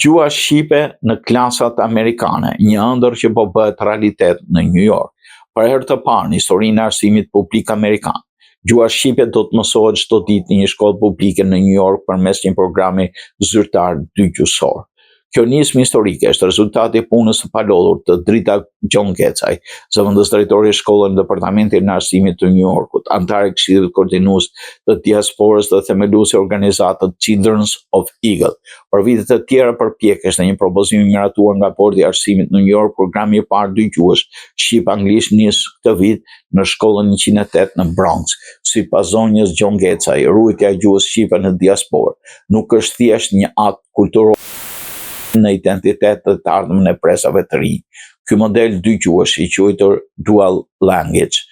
Gjua shqipe në klasat amerikane, një ëndër që po bëhet realitet në New York. Për herë të parë në historinë e arsimit publik amerikan, gjua shqipe do të mësohet çdo ditë në një shkollë publike në New York përmes një programi zyrtar dygjuesor. Kjo nismë historike është rezultati i punës së palodhur të Drita Gjon Gecaj, zëvendës drejtori i shkollës në Departamentin e Arsimit të New Yorkut, antare e Këshillit Koordinues të Diasporës dhe themeluesi i organizatës Children's of Eagle. Për vite të tjera përpjekësh në një propozim i miratuar nga Bordi i Arsimit në New York, programi i parë dëgjues shqip-anglisht nis këtë vit në shkollën 108 në Bronx. Sipas zonjës Gjon Gecaj, ruajtja e gjuhës shqipe në diasporë nuk është thjesht një akt kulturor në identitet të ardhmën e presave të rinj. Ky model dëgjues i quajtur dual language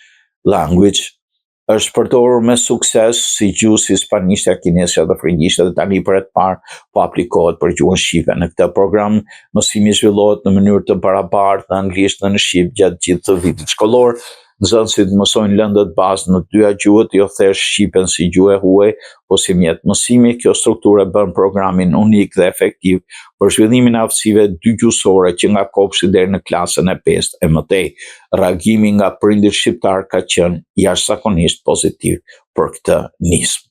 është përdorur me sukses si gjuhë si hispanishte, kinesishtja dhe frëngjishte dhe tani për të parë po aplikohet për gjuhën shqipe. Në këtë program mësimi zhvillohet në mënyrë të barabartë në anglisht dhe në shqip gjatë gjithë të vitit shkollor. Nxënësit mësojnë lëndët bazë në dyja gjuhët, jo thjesht shqipen si gjuhë e huaj, po si mjet mësimi. Kjo strukturë bën programin unik dhe efektiv për zhvillimin e aftësive dygjuesore që nga kopshti deri në klasën e 5 e mëtej. Reagimi nga prindërit shqiptar ka qenë jashtëzakonisht pozitiv për këtë nismë.